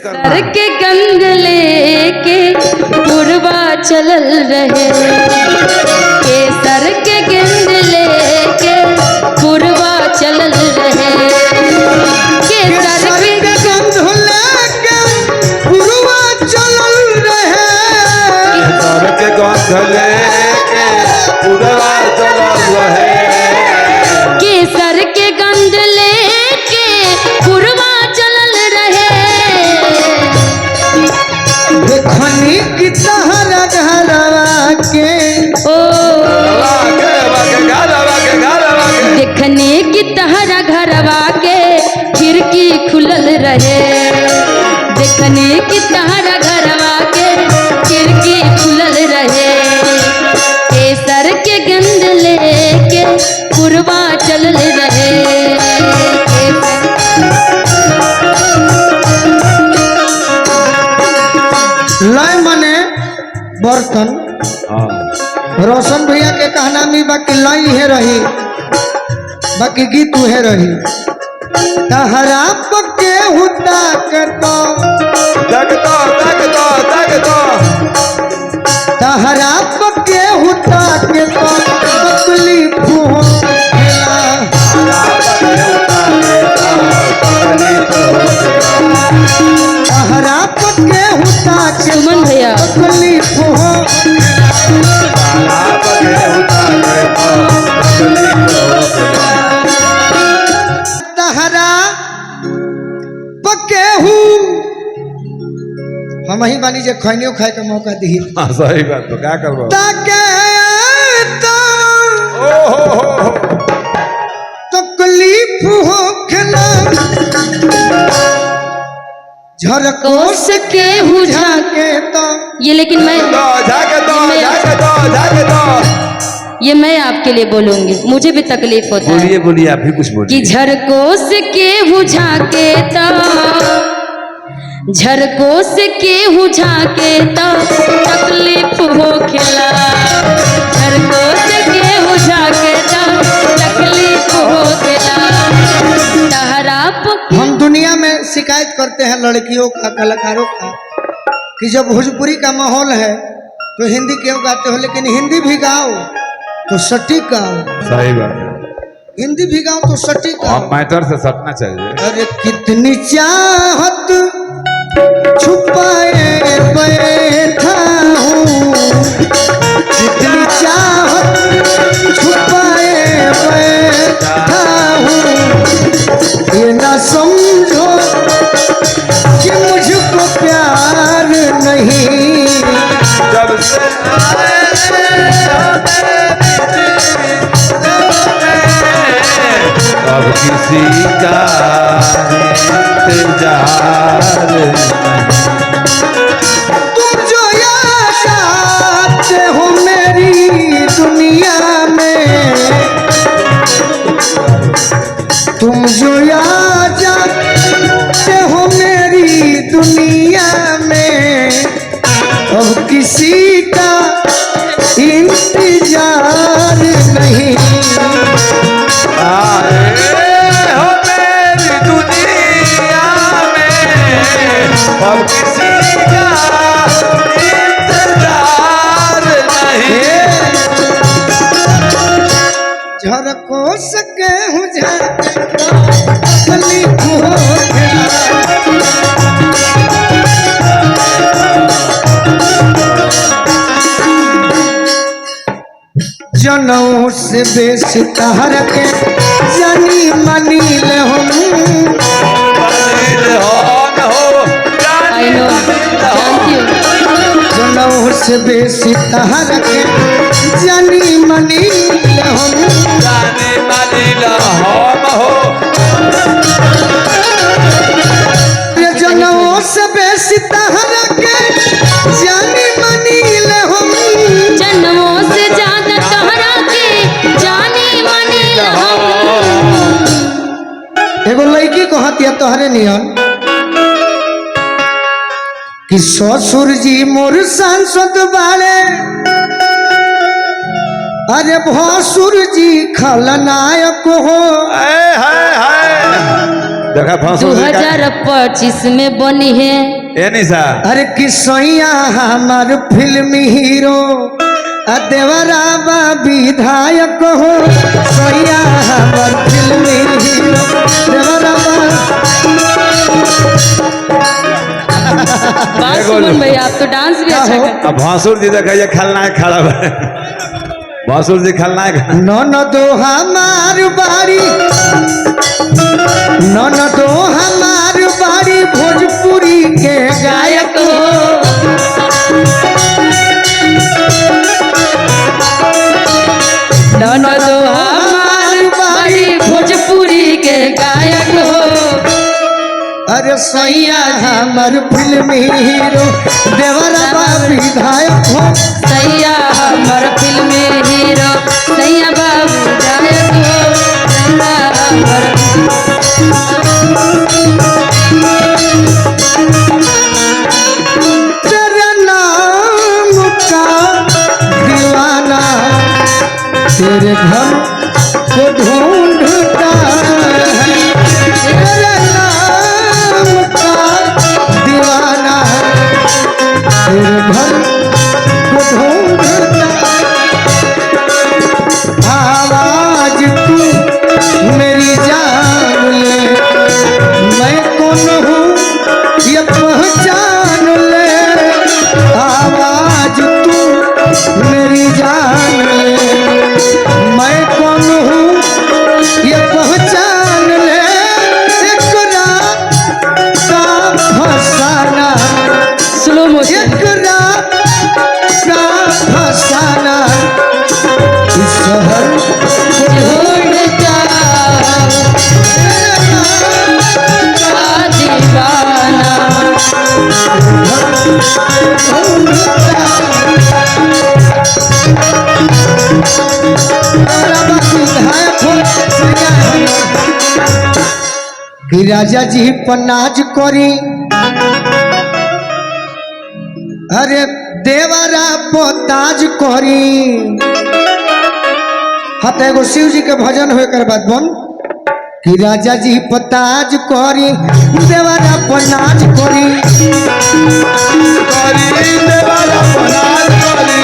Sir के गंध लेके पुरवा चलल रहे, केसर के गंध लेके पुरवा चलल रहे, केसर के गंध लेके पुरवा चलल रहे, केसर के गंध लेके पुरवा चलल रहे, केसर के गंध लेके पुरवा चलल रहे, देखनी की तहरा घरवा के देखने की तहरा घरवा के खिड़की खुलल रहे, देखने की तहरा घरवा के खिड़की खुलल रहे, केसर के गंध लेके पुरवा चलल रहे, लय मने बर्तन रोशन भैया के कहना में बाकी लय है रही, बाकी गीत है रही, तहरा पके हुता के तो तहरा पके हुता के तो तकलीफ होखेला, तहरा पके हुता के सुमन भैया तकलीफ तहरा पके हूँ हम ही बानी जे खैनियो खाए के मौका दी। सही बात तो क्या करबो ताके तकलीफ होखेला, झरकोस के बुझा के तो ये लेकिन मैं ये मैं आपके लिए बोलूंगी, मुझे भी तकलीफ होता है। बोलिए बोलिए आप भी कुछ कि बोलिए। झरकोस के बुझा के तो झरकोस के बुझा के तो तकलीफ हो खेला, झरकोस के बुझा के तो तकलीफ हो खेला, तहरा हम दुनिया में शिकायत करते हैं लड़कियों का, कलाकारों का, कि जब भोजपुरी का माहौल है तो हिंदी क्यों गाते हो, लेकिन हिंदी भी गाओ तो सटीक गाओ, सही बात है, हिंदी भी गाओ तो सटीक गाओ। मैटर से सटना चाहिए। अरे कितनी चाहत छुपाए बैठा हूँ, कितनी चाहत छुपाए बैठा हूँ, ये ना समझो कि मुझको प्यार नहीं, जब से अब किसी का इंतजार तुम जो याद आते हो मेरी दुनिया में, तुम जो याद आते हो मेरी दुनिया में, अब किसी का इंतजार नहीं, आए हो मेरी दुनिया में, अब किसी का इंतजार नहीं। झरको सके हूँ तकलीफ हो खेला, जनऊ से बेसी तहर के जानी मनील हम, आई नो जानती हूँ, जनऊ से बेसी तहर के जानी मनील हम, जनऊ से बेसी तहर के जानी मनील हम, जन्मों से ज्यादा तहरा के जानी मनील हम। एगो लड़की को हतिया तोहरे नियन कि ससुर जी मोर सांसद बाड़े, अरे भसुर जी खलनायक हो, देखा भासुर जी का 2025 में बनी है। ए निशा अरे किसैया हमार फिल्मी हीरो देवरा बा विधायक हो सैया हमार फिल्मी हीरो देवरा बात सुमन भैया आप तो डांस भी अच्छा हो? करते अब भासुर जी देखा ये खलनायक खड़ा है भासुर जी खलनायक ननदो हमार बाड़ी ननदो हमार बाड़ी भोजपुरी के गायक हो ननदो हमार बाड़ी भोजपुरी के गायक हो। अरे सैया हमार फिल्मी हीरो देवरा बा विधायक हो सैया हमर फिल्म हीरो सैया बाबू गायक हो। सैया हमर तेरे नाम का दीवाना तेरे घर को ढूंढता है तेरे नाम का दीवाना तेरे घर को ढूंढता आवाज तू मेरी जान ले मैं कौन हूँ ये पहचान ले आवाज तू मेरी जान ले मैं कौन हूँ ये पहचान ले एक रात का फसाना स्लो मोशन एक रात का फसाना इस शहर ढूंढता का दीवाना। कि राजा जी पर नाज करी अरे देवरा पोताज करी हत एगो शिव जी के भजन होए कर बाद बन कि राजा जी पताज करी देवरा पोनाज करी करी देवाला बनाज करी